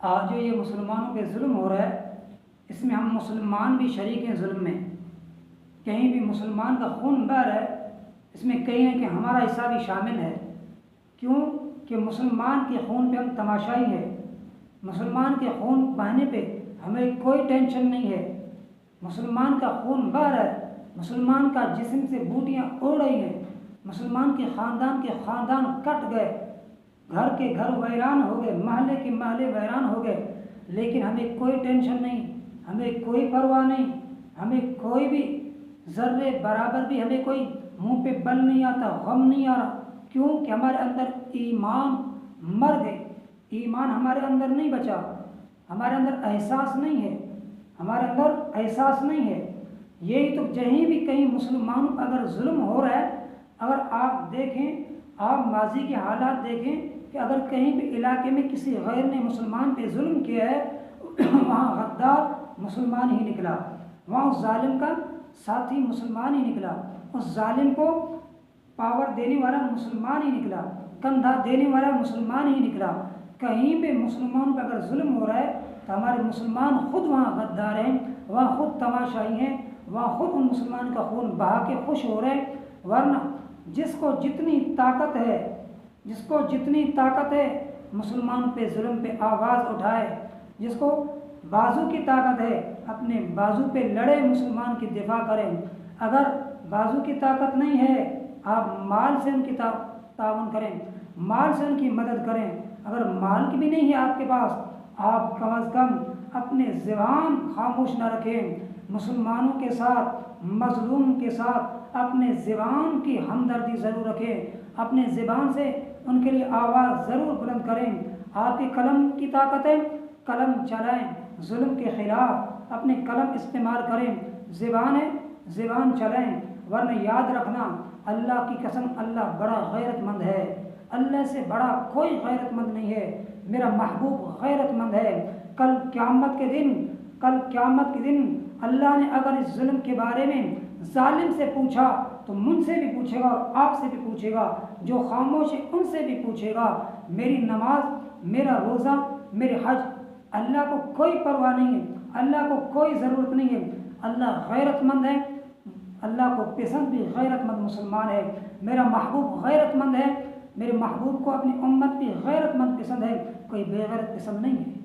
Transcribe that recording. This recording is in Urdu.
آج جو یہ مسلمانوں پہ ظلم ہو رہا ہے، اس میں ہم مسلمان بھی شریک ہیں ظلم میں۔ کہیں بھی مسلمان کا خون بہہ رہا ہے، اس میں کہیں نہ کہ ہمارا حصہ بھی شامل ہے۔ کیوں کہ مسلمان کے خون پہ ہم تماشائی ہے۔ مسلمان کے خون بہنے پہ ہمیں کوئی ٹینشن نہیں ہے۔ مسلمان کا خون بہہ رہا ہے، مسلمان کا جسم سے بوٹیاں اڑ رہی ہیں، مسلمان کے خاندان کٹ گئے، گھر کے گھر ویران ہو گئے، محلے کے محلے ویران ہو گئے، لیکن ہمیں کوئی ٹینشن نہیں، ہمیں کوئی پرواہ نہیں، ہمیں کوئی بھی ذرے برابر بھی ہمیں کوئی منہ پہ بل نہیں آتا، غم نہیں آ رہا۔ کیوں کہ ہمارے اندر ایمان مر گئے، ایمان ہمارے اندر نہیں بچا، ہمارے اندر احساس نہیں ہے، ہمارے اندر احساس نہیں ہے۔ یہی تو جہیں بھی کہیں مسلمانوں پر اگر ظلم ہو رہا ہے، اگر آپ دیکھیں، آپ ماضی کے حالات دیکھیں کہ اگر کہیں بھی علاقے میں کسی غیر نے مسلمان پہ ظلم کیا ہے، وہاں غدار مسلمان ہی نکلا، وہاں اس ظالم کا ساتھی مسلمان ہی نکلا، اس ظالم کو پاور دینے والا مسلمان ہی نکلا، کندھا دینے والا مسلمان ہی نکلا۔ کہیں پہ مسلمانوں پہ اگر ظلم ہو رہا ہے تو ہمارے مسلمان خود وہاں غدار ہیں، وہاں خود تماشائی ہیں، وہاں خود ان مسلمان کا خون بہا کے خوش ہو رہے ہیں۔ ورنہ جس کو جتنی طاقت ہے مسلمانوں پہ ظلم پہ آواز اٹھائے، جس کو بازو کی طاقت ہے اپنے بازو پہ لڑے، مسلمان کی دفاع کریں۔ اگر بازو کی طاقت نہیں ہے، آپ مال سے ان کی تعاون کریں، مال سے ان کی مدد کریں۔ اگر مال کی بھی نہیں ہے آپ کے پاس، آپ کم از کم اپنے زبان خاموش نہ رکھیں، مسلمانوں کے ساتھ، مظلوم کے ساتھ اپنے زبان کی ہمدردی ضرور رکھیں، اپنے زبان سے ان کے لیے آواز ضرور بلند کریں۔ آپ کے قلم کی طاقت ہے، قلم چلائیں، ظلم کے خلاف اپنے قلم استعمال کریں، زبان ہے زبان چلائیں۔ ورنہ یاد رکھنا، اللہ کی قسم اللہ بڑا غیرت مند ہے، اللہ سے بڑا کوئی غیرت مند نہیں ہے۔ میرا محبوب غیرت مند ہے۔ کل قیامت کے دن اللہ نے اگر اس ظلم کے بارے میں ظالم سے پوچھا تو مجھ سے بھی پوچھے گا اور آپ سے بھی پوچھے گا، جو خاموش ہے ان سے بھی پوچھے گا۔ میری نماز، میرا روزہ، میرے حج، اللہ کو کوئی پرواہ نہیں ہے، اللہ کو کوئی ضرورت نہیں ہے۔ اللہ غیرت مند ہے، اللہ کو پسند بھی غیرت مند مسلمان ہے۔ میرا محبوب غیرت مند ہے، میرے محبوب کو اپنی امت بھی غیرت مند پسند ہے، کوئی بے غیرت پسند نہیں ہے۔